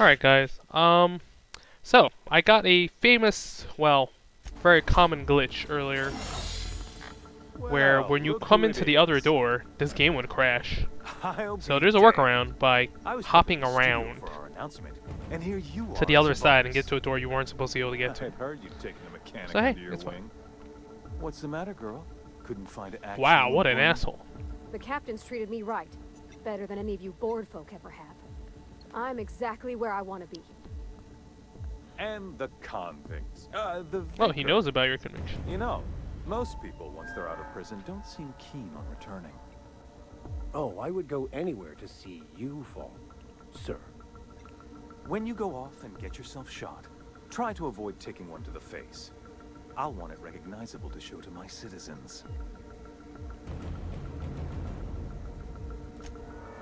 Alright guys, so I got a famous, well, very common glitch earlier where Well, when you look come who into it the other is. door, this game would crash. I'll So be there's a damned. workaround by I was hopping prepping the studio around for our announcement, and here you to are the as other a side and bonus. get to a door you weren't supposed to be able to get I to. had heard you'd taken a mechanic So hey, under your it's fine. wing. What's the matter, girl? Couldn't find an actual Wow, what an employment? asshole. The captain's treated me right. Better than any of you board folk ever have. I'm exactly where I want to be. And the convicts. The Oh, he vicar. knows about your conviction. You know, most people, once they're out of prison, don't seem keen on returning. Oh, I would go anywhere to see you fall, sir. When you go off and get yourself shot, try to avoid taking one to the face. I'll want it recognizable to show to my citizens.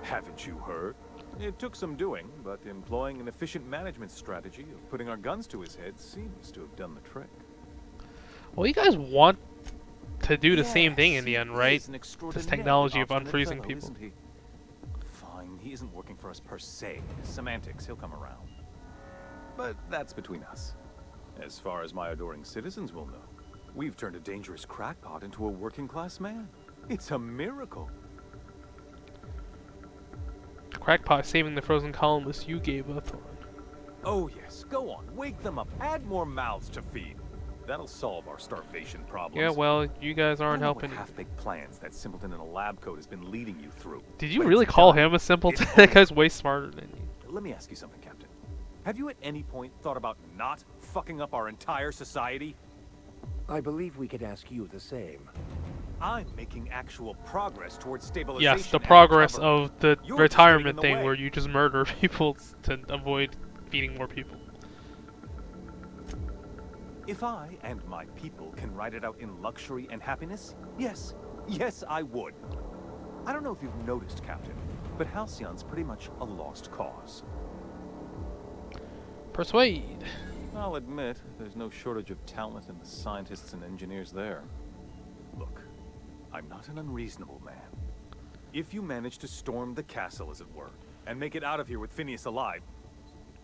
Haven't you heard? It took some doing, but employing an efficient management strategy of putting our guns to his head seems to have done the trick. Well, you guys want to do the same thing in Yes, the end, he right? is an This extraordinarily technology of obstinate unfreezing fellow, people. isn't he? Fine, he isn't working for us per se. Semantics, he'll come around. But that's between us. As far as my adoring citizens will know, we've turned a dangerous crackpot into a working-class man. It's a miracle. Crackpot saving the frozen colonists you gave up on. Oh yes, go on, wake them up, add more mouths to feed. That'll solve our starvation problems. Yeah, well, you guys aren't I don't know helping. what half-baked plans that simpleton in a lab coat has been leading you through. Did you But really it's call done. him a simpleton? It's That guy's way smarter than you. Let me ask you something, Captain. Have you at any point thought about not fucking up our entire society? I believe we could ask you the same. I'm making actual progress towards stabilization. Yes, the and progress recovery. of the You're just retirement getting in the thing way. where you just murder people to avoid feeding more people. If I and my people can ride it out in luxury and happiness, yes, I would. I don't know if you've noticed, Captain, but Halcyon's pretty much a lost cause. Persuade. I'll admit, there's no shortage of talent in the scientists and engineers there. Look, I'm not an unreasonable man. If you manage to storm the castle, as it were, and make it out of here with Phineas alive,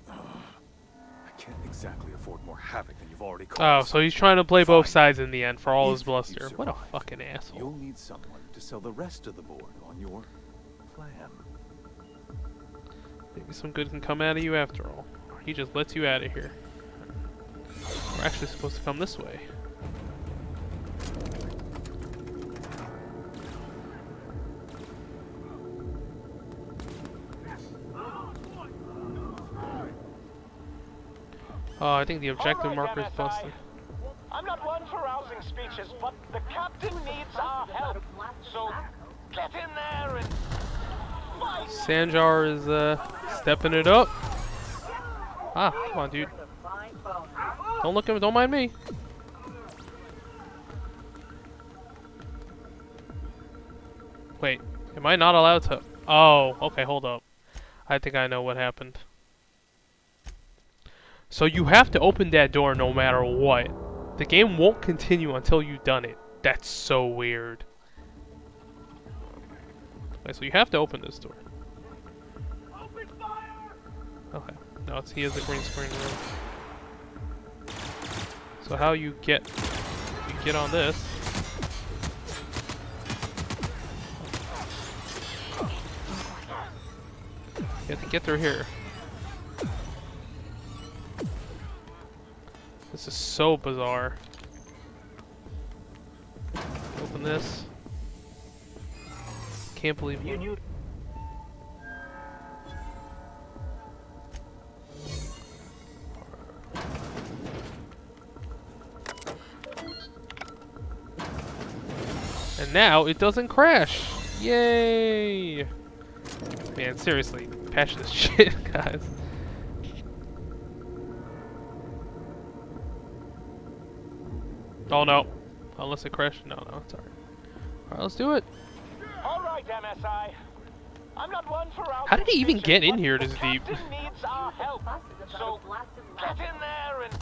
I can't exactly afford more havoc than you've already Oh, caused. so he's trying to play both Fine. sides in the end for all his If you bluster. What a survive, fucking asshole. You'll need someone to sell the rest of the board on your plan. Maybe some good can come out of you after all. He just lets you out of here. We're actually supposed to come this way. Oh, I think the objective All right, marker is MSI. busted. I'm not one for rousing speeches, but the captain needs our help. So get in there and fight. Sanjar is stepping it up. Ah, come on, dude. Don't look at me. Don't mind me. Wait, am I not allowed to? Oh, okay. Hold up. I think I know what happened. So you have to open that door no matter what. The game won't continue until you've done it. That's so weird. Okay, so you have to open this door. Okay. No, he has the green screen room. So how you get on this? You have to get through here. This is so bizarre. Open this. Can't believe you. And now it doesn't crash. Yay! Man, seriously, patch this shit, guys. Oh no. Unless it crashed. No, it's alright. Alright, let's do it. All right, MSI. I'm not one for rousing How did he even speeches, get in but here the this deep? captain needs our help. So get in there and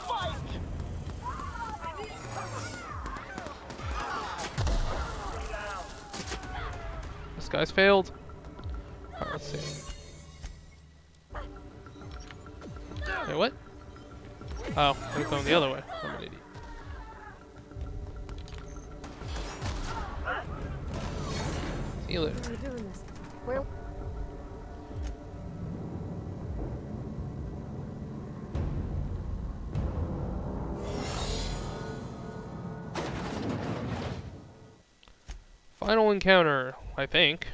fight. This guy's failed. Alright, let's see. Wait, what? Oh, I was going the other way. I'm an idiot. See you later. How are you doing this? Where? Final encounter, I think.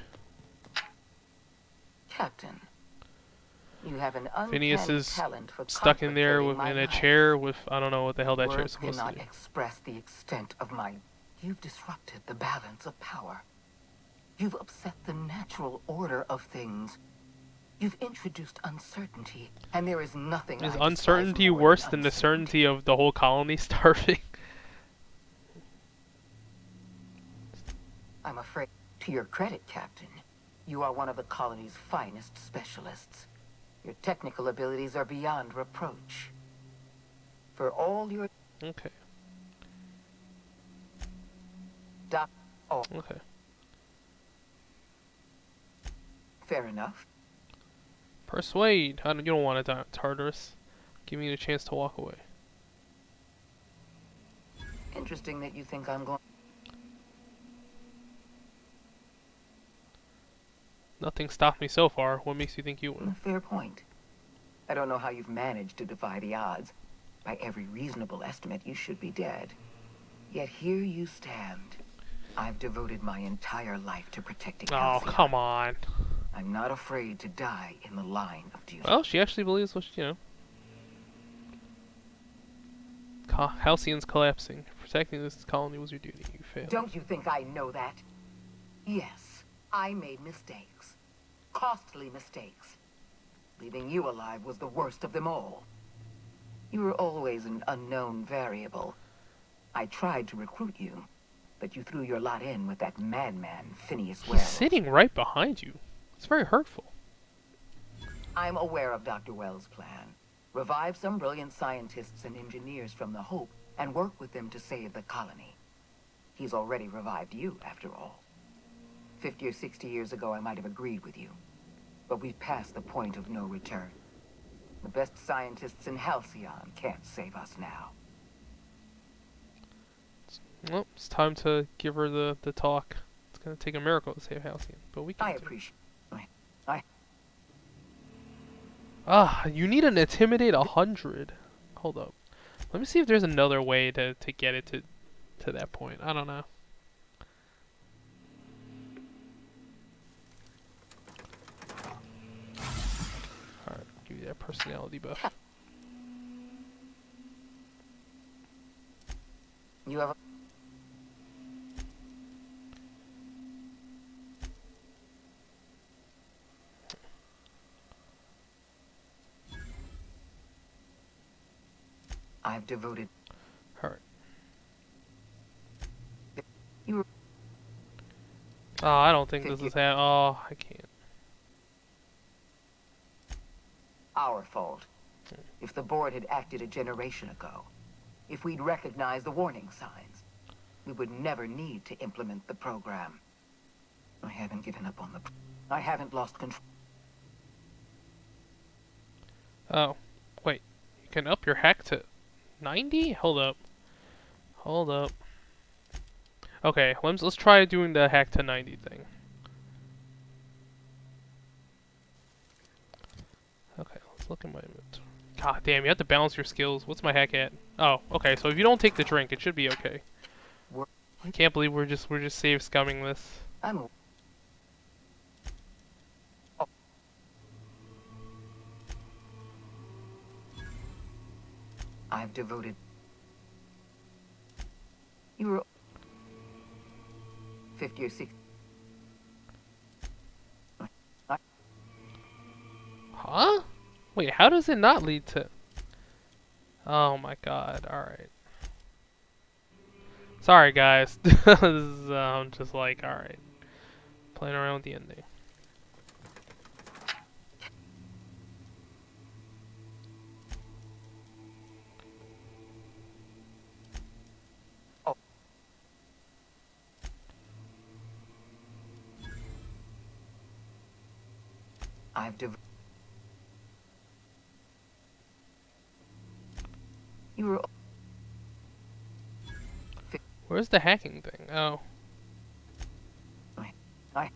Captain, you have an Phineas uncanny is talent for stuck in there complicating with, my in a life. chair with, I don't know what the hell that chair is Words supposed to cannot do. express the extent of my... You've disrupted the balance of power. You've upset the natural order of things. You've introduced uncertainty, and there is nothing Is I despise uncertainty more worse than the uncertainty. certainty of the whole colony starving? I'm afraid, to your credit, Captain, you are one of the colony's finest specialists. Your technical abilities are beyond reproach. For all your... Okay, Oh, okay. fair enough. Persuade. You don't want to die, Tartarus. Give me the chance to walk away. Interesting that you think I'm going... Nothing stopped me so far. What makes you think you will? Fair point. I don't know how you've managed to defy the odds. By every reasonable estimate, you should be dead. Yet here you stand. I've devoted my entire life to protecting Oh, Halcyon. come on. I'm not afraid to die in the line of duty. Well, she actually believes what you know. Halcyon's collapsing. Protecting this colony was your duty. You failed. Don't you think I know that? Yes, I made mistakes. Costly mistakes. Leaving you alive was the worst of them all. You were always an unknown variable. I tried to recruit you, but you threw your lot in with that madman, Phineas He's Wells. sitting right behind you. It's very hurtful. I'm aware of Dr. Wells' plan. Revive some brilliant scientists and engineers from the Hope and work with them to save the colony. He's already revived you, after all. 50 or 60 years ago, I might have agreed with you. But we've passed the point of no return. The best scientists in Halcyon can't save us now. Well, it's time to give her the talk. It's gonna take a miracle to save Halcyon, but we can. I do it. appreciate... You need an intimidate 100. Hold up. Let me see if there's another way to get it to that point. I don't know. Alright, give you that personality buff. You have a... I've devoted... Alright. You were... Oh, I don't think this is oh, I can't. our fault. If the board had acted a generation ago, if we'd recognized the warning signs, we would never need to implement the program. I haven't given up on the... I haven't lost control. Oh, wait. You can up your hack to 90? Hold up. Hold up. Okay, let's try doing the hack to 90 thing. Okay, let's look at my inventory. God damn, you have to balance your skills. What's my hack at? Oh, okay, so if you don't take the drink, it should be okay. I can't believe we're just save scumming this. I'm a... Oh. I've devoted... You were... 50 or 60... Huh? Wait, how does it not lead to... Oh my god, alright. Sorry guys, this is, I'm just like, alright. Playing around with the ending. Oh. I've devoted... You were... Where's the hacking thing? Oh. I...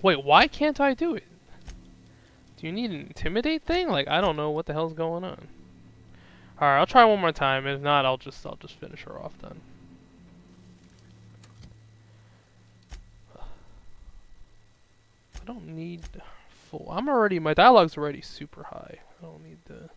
Wait, why can't I do it? Do you need an intimidate thing? Like, I don't know what the hell's going on. Alright, I'll try one more time. If not, I'll just finish her off then. I don't need full. My dialogue's already super high. I don't need the...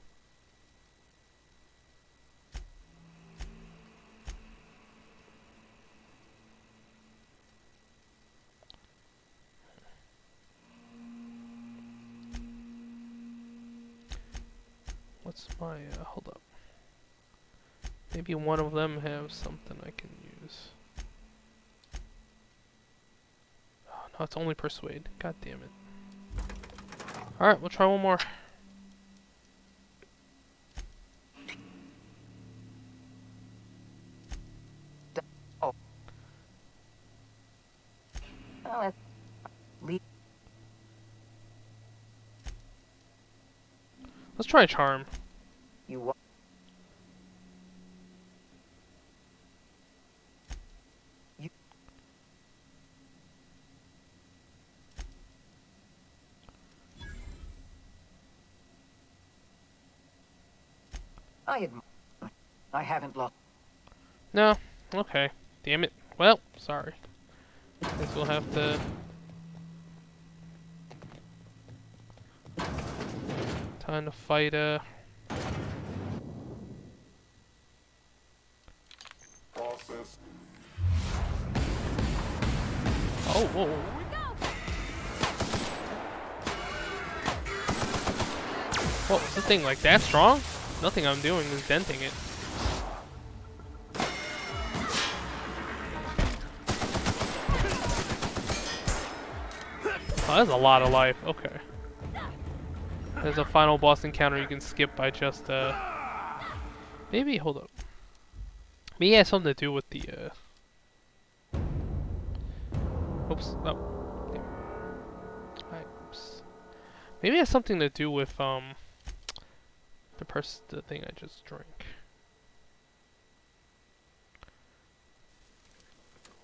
What's my, hold up. Maybe one of them have something I can use. Oh, no, it's only persuade. God damn it. Alright, we'll try one more. Oh. Well, Let's try charm. you wa- You... I haven't lost. No? Okay. Damn it. Well, sorry. Guess we'll have to... Time to fight, Process. Oh, whoa. Whoa, is this thing like that strong? Nothing I'm doing is denting it. Oh, that's a lot of life. Okay. There's a final boss encounter you can skip by just, maybe, hold up. Maybe it has something to do with the, oops. Oh. Damn. Alright, oops. Maybe it has something to do with, the thing I just drank.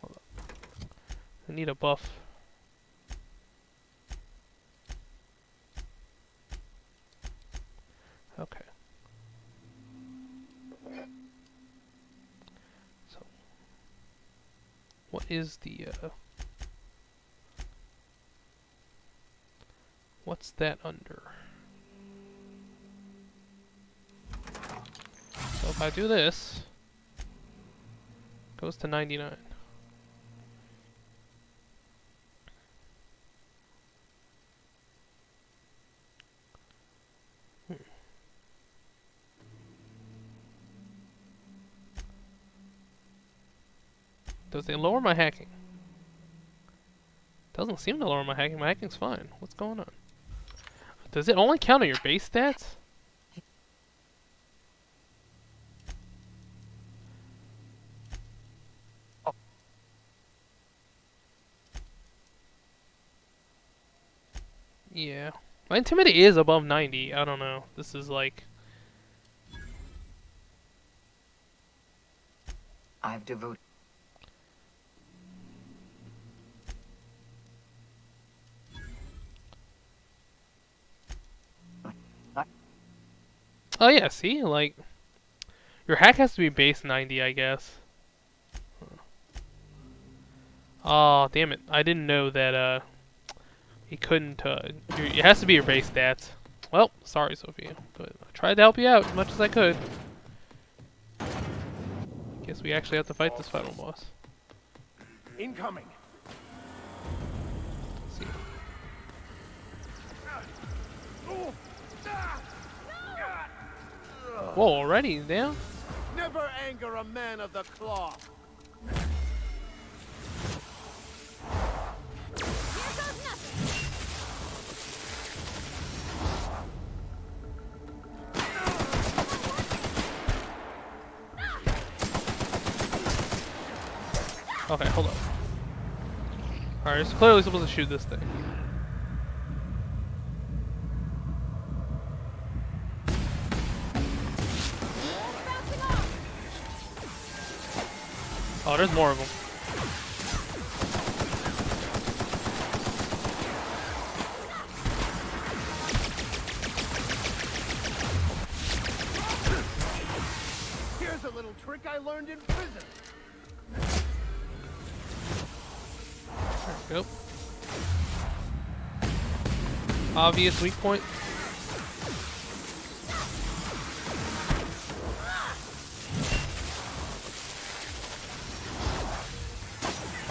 Hold up. I need a buff. Okay. So, what is the, what's that under? So if I do this, it goes to 99. Does it lower my hacking? Doesn't seem to lower my hacking. My hacking's fine. What's going on? Does it only count on your base stats? Yeah. My intimidate is above 90. I don't know. This is like... I've devoted. Oh yeah, see? Like... Your hack has to be base 90, I guess. Oh, damn it. I didn't know that, he couldn't, it has to be your base stats. Well, sorry, Sophia. But I tried to help you out as much as I could. Guess we actually have to fight this final boss. Incoming. Let's see. Whoa, already he's down? Never anger a man of the cloth. Okay, hold up. Alright, it's clearly supposed to shoot this thing. Oh, there's more of them. Here's a little trick I learned in prison. There we go. Obvious weak point.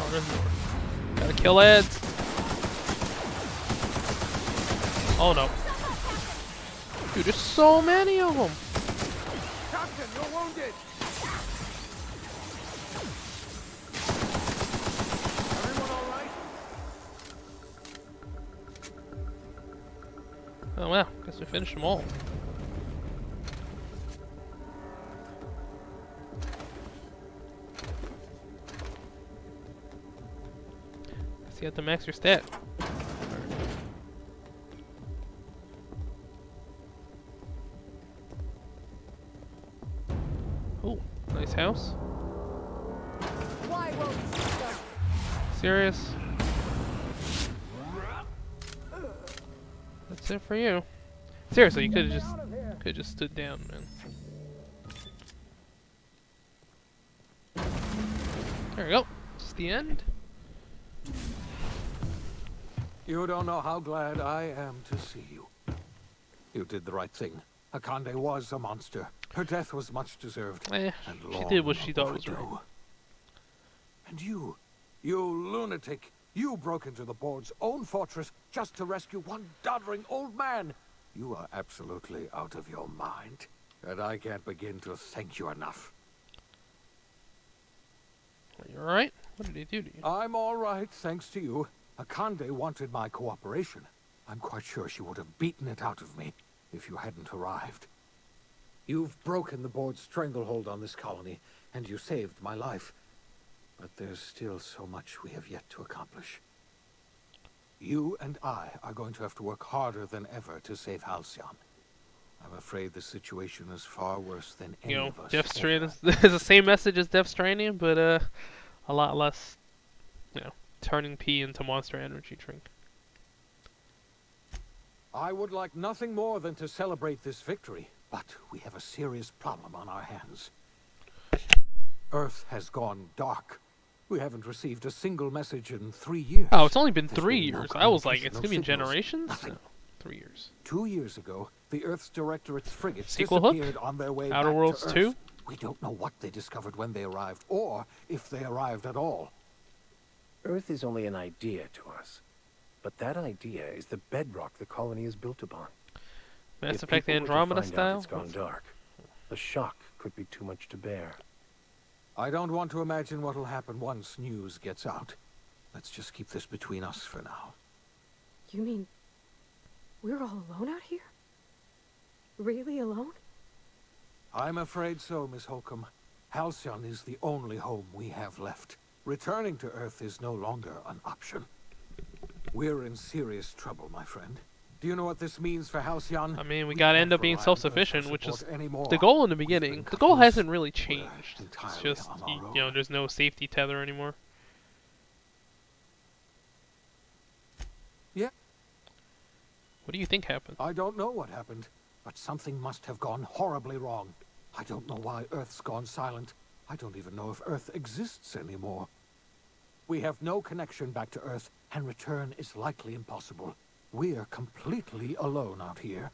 Oh, there's more. Gotta kill ads. Oh no. Dude, there's so many of them. Captain, you're wounded. Everyone all right? Oh well, guess we finished them all. Guess you have to max your stat. Oh, nice house. Why won't you stop? Serious? That's it for you. Seriously, you could have just stood down, man. There we go. It's the end. You don't know how glad I am to see you. You did the right thing. Akande was a monster. Her death was much deserved. Eh, And she long did what she thought was overdue. right. And you lunatic, you broke into the board's own fortress just to rescue one doddering old man. You are absolutely out of your mind. And I can't begin to thank you enough. Are you alright? What did he do to you? I'm all right, thanks to you. Akande wanted my cooperation. I'm quite sure she would have beaten it out of me if you hadn't arrived. You've broken the board's stranglehold on this colony, and you saved my life. But there's still so much we have yet to accomplish. You and I are going to have to work harder than ever to save Halcyon. I'm afraid the situation is far worse than any You know, of us Death ever. Stranding is the same message as Death Stranding, but a lot less, you know, turning pee into Monster Energy drink. I would like nothing more than to celebrate this victory, but we have a serious problem on our hands. Earth has gone dark. We haven't received a single message in 3 years. Oh, it's only been There's 3 been no years. I was like, communication, it's no gonna be in signals, generations? nothing. No, 3 years. 2 years ago, the Earth's Directorate's frigates Sequel Hook? disappeared on their way Outer back Worlds to 2? Earth. We don't know what they discovered when they arrived, or if they arrived at all. Earth is only an idea to us. But that idea is the bedrock the colony is built upon. Mass If Effect people were to Andromeda find out style? it's gone dark, the shock could be too much to bear. I don't want to imagine what'll happen once news gets out. Let's just keep this between us for now. You mean we're all alone out here? Really alone? I'm afraid so, Miss Holcomb. Halcyon is the only home we have left. Returning to Earth is no longer an option. We're in serious trouble, my friend. Do you know what this means for Halcyon? I mean, we We gotta can't end up being rely on Earth for self-sufficient, which is support anymore. the goal in the We've beginning. been The goal cut loose. hasn't really We're changed. It's entirely just, on our you own. know, there's no safety tether anymore. Yeah. What do you think happened? I don't know what happened, but something must have gone horribly wrong. I don't know why Earth's gone silent. I don't even know if Earth exists anymore. We have no connection back to Earth, and return is likely impossible. We're completely alone out here.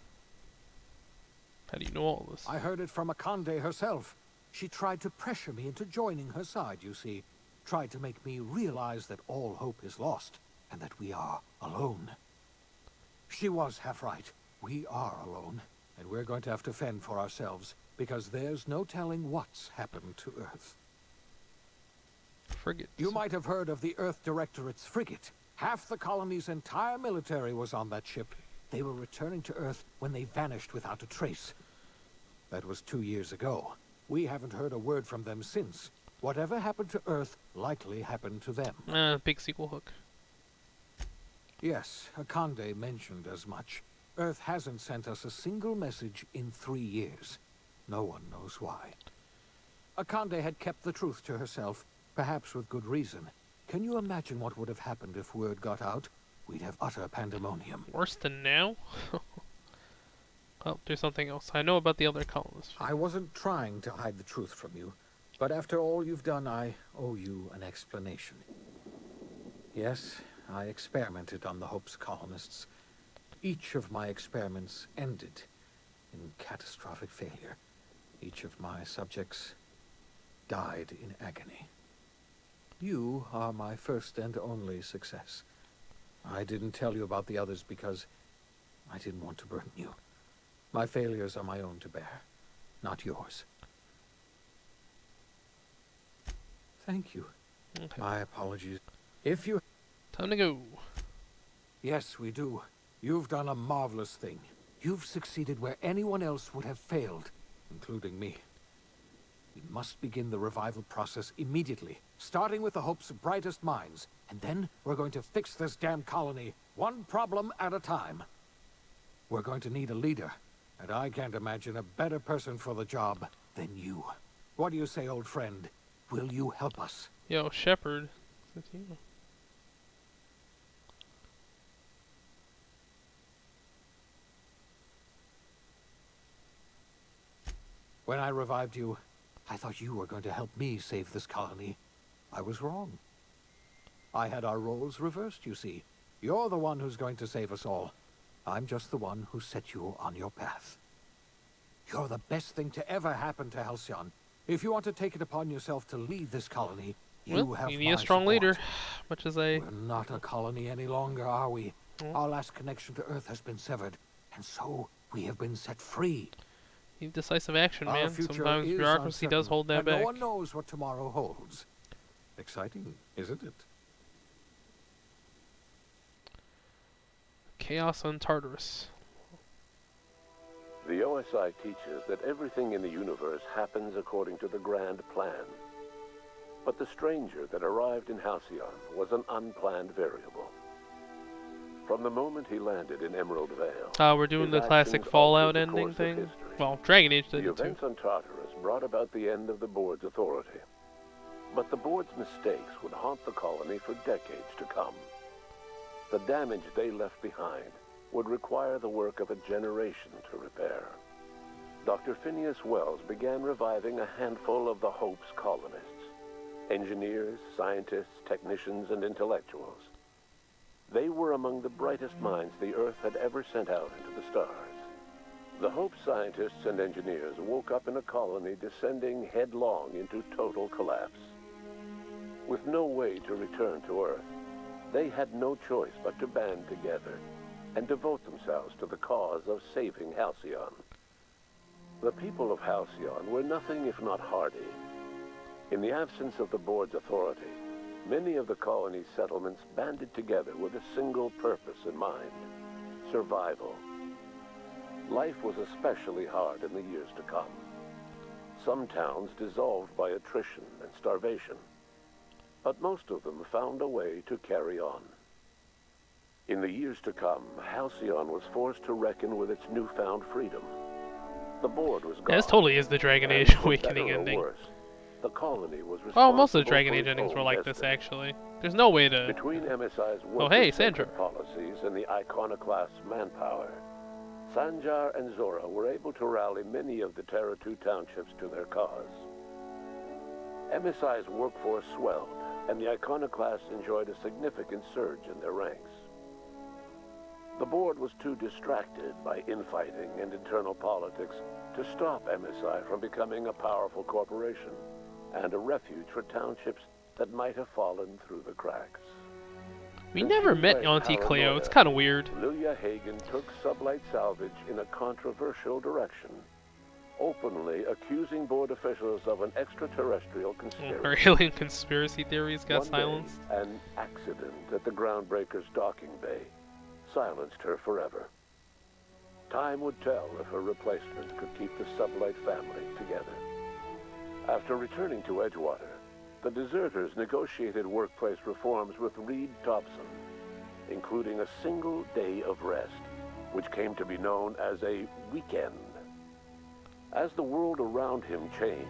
How do you know all this? I heard it from Akande herself. She tried to pressure me into joining her side, you see. Tried to make me realize that all hope is lost, and that we are alone. She was half right. We are alone, and we're going to have to fend for ourselves, because there's no telling what's happened to Earth. Frigate. You might have heard of the Earth Directorate's frigate. Half the colony's entire military was on that ship. They were returning to Earth when they vanished without a trace. That was 2 years ago. We haven't heard a word from them since. Whatever happened to Earth likely happened to them. Big sequel hook. Yes, Akande mentioned as much. Earth hasn't sent us a single message in 3 years. No one knows why. Akande had kept the truth to herself, Perhaps with good reason. Can you imagine what would have happened if word got out? We'd have utter pandemonium. Worse than now? Oh, there's something else. I know about the other colonists. I wasn't trying to hide the truth from you, but after all you've done, I owe you an explanation. Yes, I experimented on the Hope's colonists. Each of my experiments ended in catastrophic failure. Each of my subjects died in agony. You are my first and only success. I didn't tell you about the others because I didn't want to burden you. My failures are my own to bear, not yours. Thank you. Okay. My apologies. If you... Time to go. Yes, we do. You've done a marvelous thing. You've succeeded where anyone else would have failed, including me. We must begin the revival process immediately, starting with the Hope's brightest minds, and then we're going to fix this damn colony, one problem at a time. We're going to need a leader, and I can't imagine a better person for the job than you. What do you say, old friend? Will you help us? Yo, Shepard. It's you. When I revived you, I thought you were going to help me save this colony. I was wrong. I had our roles reversed, you see. You're the one who's going to save us all. I'm just the one who set you on your path. You're the best thing to ever happen to Halcyon. If you want to take it upon yourself to lead this colony, you Well, have you need my a strong support. leader. Much as I... We're not a colony any longer, are we? Mm. Our last connection to Earth has been severed, and so we have been set free. Need decisive action, Our man. future Sometimes is bureaucracy does uncertain, hold that and back. no one knows what tomorrow holds. Exciting, isn't it? Chaos on Tartarus. The OSI teaches that everything in the universe happens according to the grand plan. But the stranger that arrived in Halcyon was an unplanned variable. From the moment he landed in Emerald Vale, We're doing his the classic actions Fallout altered the ending course of thing. history. Well, Dragon Age did The it too. events on Tartarus brought about the end of the board's authority. But the board's mistakes would haunt the colony for decades to come. The damage they left behind would require the work of a generation to repair. Dr. Phineas Wells began reviving a handful of the Hope's colonists. Engineers, scientists, technicians, and intellectuals. They were among the brightest minds the Earth had ever sent out into the stars. The Hope scientists and engineers woke up in a colony descending headlong into total collapse. With no way to return to Earth, they had no choice but to band together and devote themselves to the cause of saving Halcyon. The people of Halcyon were nothing if not hardy. In the absence of the board's authority, many of the colony's settlements banded together with a single purpose in mind: survival. Life was especially hard in the years to come. Some towns dissolved by attrition and starvation, but most of them found a way to carry on. In the years to come, Halcyon was forced to reckon with its newfound freedom. The board was gone. Yeah, this totally is the Dragon and Age for Awakening better or ending. worse, the colony was Oh, most of the responsible Dragon for Age its endings own were like this, destiny. actually. There's no way to... Between MSI's Oh, hey, worker-centered Sandra. policies and the iconoclast manpower, Sanjar and Zora were able to rally many of the Terra 2 townships to their cause. MSI's workforce swelled, and the iconoclasts enjoyed a significant surge in their ranks. The board was too distracted by infighting and internal politics to stop MSI from becoming a powerful corporation and a refuge for townships that might have fallen through the cracks. We never met Auntie Cleo. It's kind of weird. Lilia Hagen took sublight salvage in a controversial direction, openly accusing board officials of an extraterrestrial conspiracy. Her alien conspiracy theories got One day, silenced. an accident at the Groundbreaker's docking bay silenced her forever. Time would tell if her replacement could keep the Sublight family together. After returning to Edgewater, the deserters negotiated workplace reforms with Reed Thompson, including a single day of rest, which came to be known as a weekend. As the world around him changed,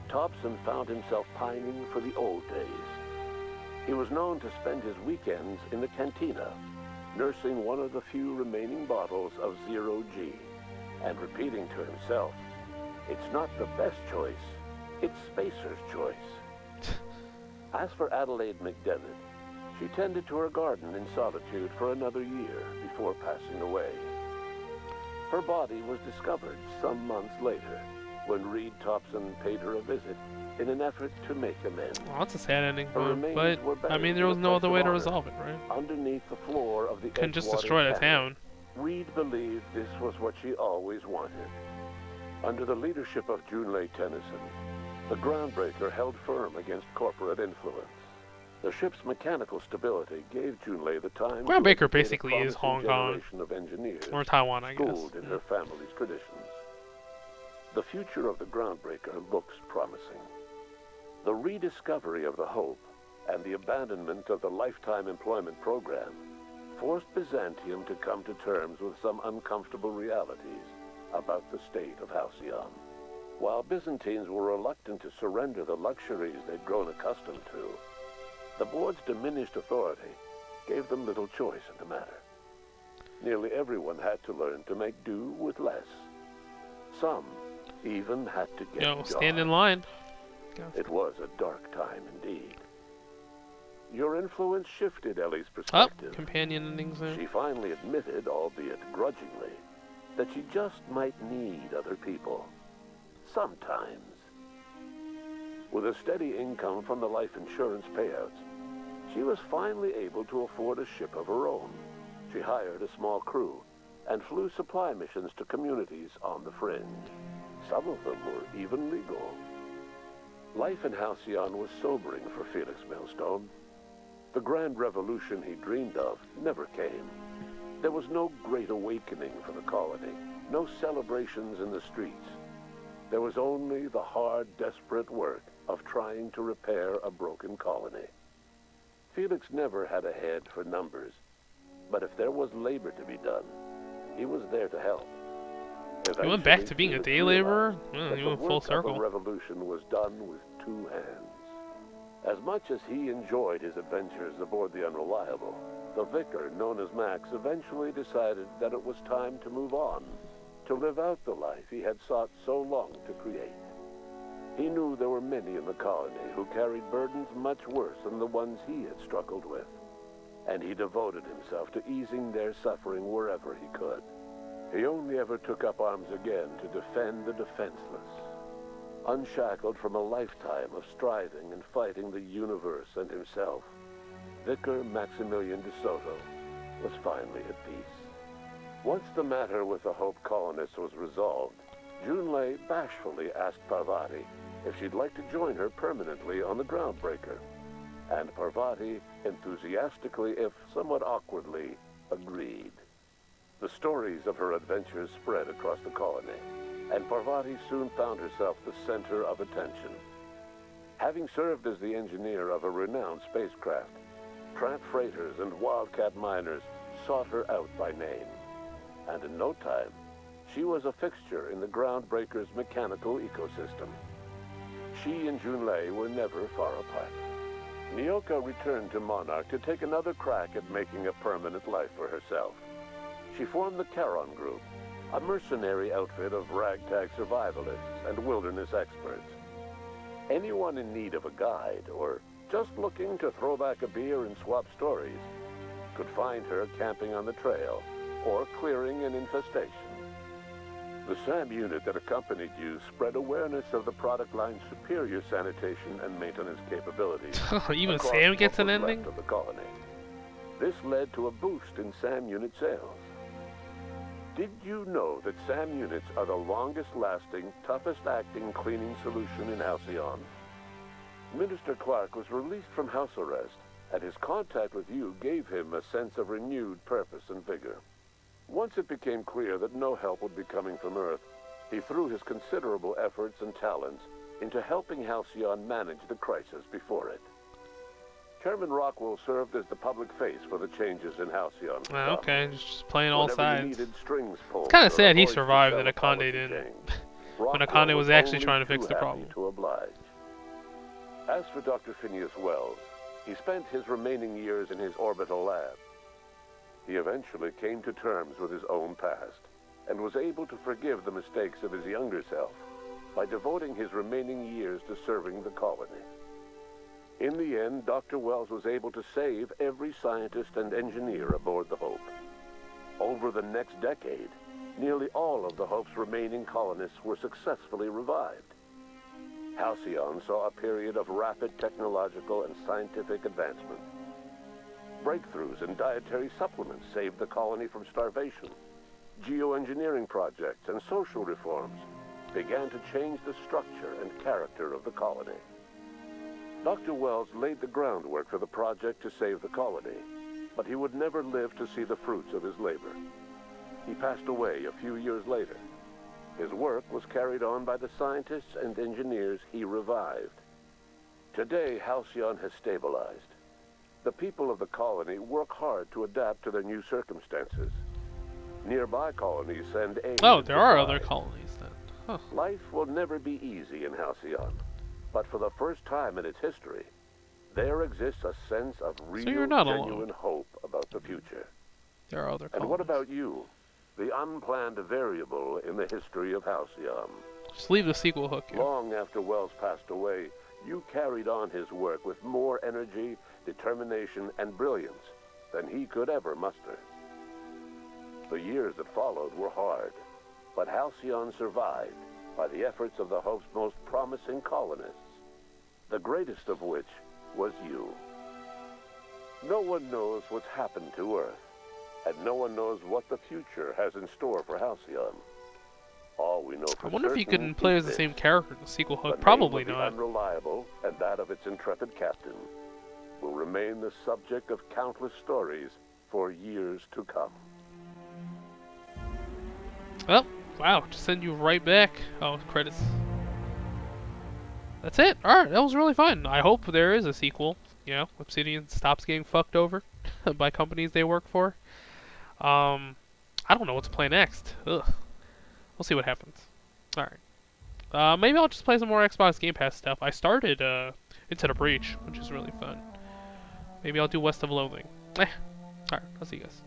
Thompson found himself pining for the old days. He was known to spend his weekends in the cantina, nursing one of the few remaining bottles of Zero G, and repeating to himself, "It's not the best choice, it's Spacer's choice." As for Adelaide McDevitt, she tended to her garden in solitude for another year before passing away. Her body was discovered some months later, when Reed Thompson paid her a visit in an effort to make amends. Well, that's a sad ending, Her but remains were I mean, buried there was in a no place other of way to honor resolve it, right? underneath the floor of the Couldn't just Edgewater destroy the Cannery. town. Reed believed this was what she always wanted. Under the leadership of Junlei Tennyson, the Groundbreaker held firm against corporate influence. The ship's mechanical stability gave Junlei the time to Groundbreaker educate a basically is promising Hong Kong. generation of engineers Or Taiwan, I guess. schooled in her family's traditions. The future of the Groundbreaker looks promising. The rediscovery of the Hope and the abandonment of the lifetime employment program forced Byzantium to come to terms with some uncomfortable realities about the state of Halcyon. While Byzantines were reluctant to surrender the luxuries they'd grown accustomed to, the board's diminished authority gave them little choice in the matter. Nearly everyone had to learn to make do with less. Some even had to get jobs. Stand in line. It was a dark time indeed. Your influence shifted Ellie's perspective. Companion endings there. She finally admitted, albeit grudgingly, that she just might need other people. Sometimes. With a steady income from the life insurance payouts, she was finally able to afford a ship of her own. She hired a small crew and flew supply missions to communities on the fringe. Some of them were even legal. Life in Halcyon was sobering for Felix Millstone. The grand revolution he dreamed of never came. There was no great awakening for the colony, no celebrations in the streets. There was only the hard, desperate work of trying to repair a broken colony. Felix never had a head for numbers, but if there was labor to be done, he was there to help. You went back to being a day laborer? You went full circle. The revolution was done with two hands. As much as he enjoyed his adventures aboard the Unreliable, the vicar, known as Max, eventually decided that it was time to move on, to live out the life he had sought so long to create. He knew there were many in the colony who carried burdens much worse than the ones he had struggled with, and he devoted himself to easing their suffering wherever he could. He only ever took up arms again to defend the defenseless. Unshackled from a lifetime of striving and fighting the universe and himself, Vicar Maximilian de Soto was finally at peace. Once the matter with the Hope colonists was resolved, Junlei bashfully asked Parvati if she'd like to join her permanently on the Groundbreaker, and Parvati enthusiastically, if somewhat awkwardly, agreed. The stories of her adventures spread across the colony, and Parvati soon found herself the center of attention. Having served as the engineer of a renowned spacecraft, tramp freighters and wildcat miners sought her out by name, and in no time, she was a fixture in the Groundbreaker's mechanical ecosystem. She and Junlei were never far apart. Nyoka returned to Monarch to take another crack at making a permanent life for herself. She formed the Charon Group, a mercenary outfit of ragtag survivalists and wilderness experts. Anyone in need of a guide, or just looking to throw back a beer and swap stories, could find her camping on the trail or clearing an infestation. The SAM unit that accompanied you spread awareness of the product line's superior sanitation and maintenance capabilities. Even Sam gets an ending? Of the colony. This led to a boost in SAM unit sales. Did you know that SAM units are the longest-lasting, toughest-acting cleaning solution in Halcyon? Minister Clark was released from house arrest, and his contact with you gave him a sense of renewed purpose and vigor. Once it became clear that no help would be coming from Earth, he threw his considerable efforts and talents into helping Halcyon manage the crisis before it. Chairman Rockwell served as the public face for the changes in Halcyon. Okay, just playing all sides. Strings pulled, it's kind of sad he survived and Akande didn't. when Rockwell Akande was actually only trying to too fix the happy problem. to oblige. As for Dr. Phineas Wells, he spent his remaining years in his orbital lab. He eventually came to terms with his own past and was able to forgive the mistakes of his younger self by devoting his remaining years to serving the colony. In the end, Dr. Wells was able to save every scientist and engineer aboard the Hope. Over the next decade, nearly all of the Hope's remaining colonists were successfully revived. Halcyon saw a period of rapid technological and scientific advancement. Breakthroughs in dietary supplements saved the colony from starvation. Geoengineering projects and social reforms began to change the structure and character of the colony. Dr. Wells laid the groundwork for the project to save the colony, but he would never live to see the fruits of his labor. He passed away a few years later. His work was carried on by the scientists and engineers he revived. Today, Halcyon has stabilized. The people of the colony work hard to adapt to their new circumstances. Nearby colonies send aid. Oh, there are other colonies then. Huh. Life will never be easy in Halcyon, but for the first time in its history, there exists a sense of real, you're not genuine alone. hope about the future. There are other colonies. And what about you? The unplanned variable in the history of Halcyon. Just leave the sequel hook here. Long after Wells passed away, you carried on his work with more energy, determination, and brilliance than he could ever muster. The years that followed were hard, but Halcyon survived by the efforts of the Hope's most promising colonists, the greatest of which was you. No one knows what's happened to Earth, and no one knows what the future has in store for Halcyon. All we know for I wonder if you certain can play is as the this: same character in the sequel the hook. name Probably of the not. unreliable and that of its intrepid captain will remain the subject of countless stories for years to come. Well, wow, just send you right back. Oh, credits. That's it. Alright, that was really fun. I hope there is a sequel. You know, Obsidian stops getting fucked over by companies they work for. I don't know what to play next. Ugh. We'll see what happens. Alright. Maybe I'll just play some more Xbox Game Pass stuff. I started Into the Breach, which is really fun. Maybe I'll do West of Loathing. Alright, I'll see you guys.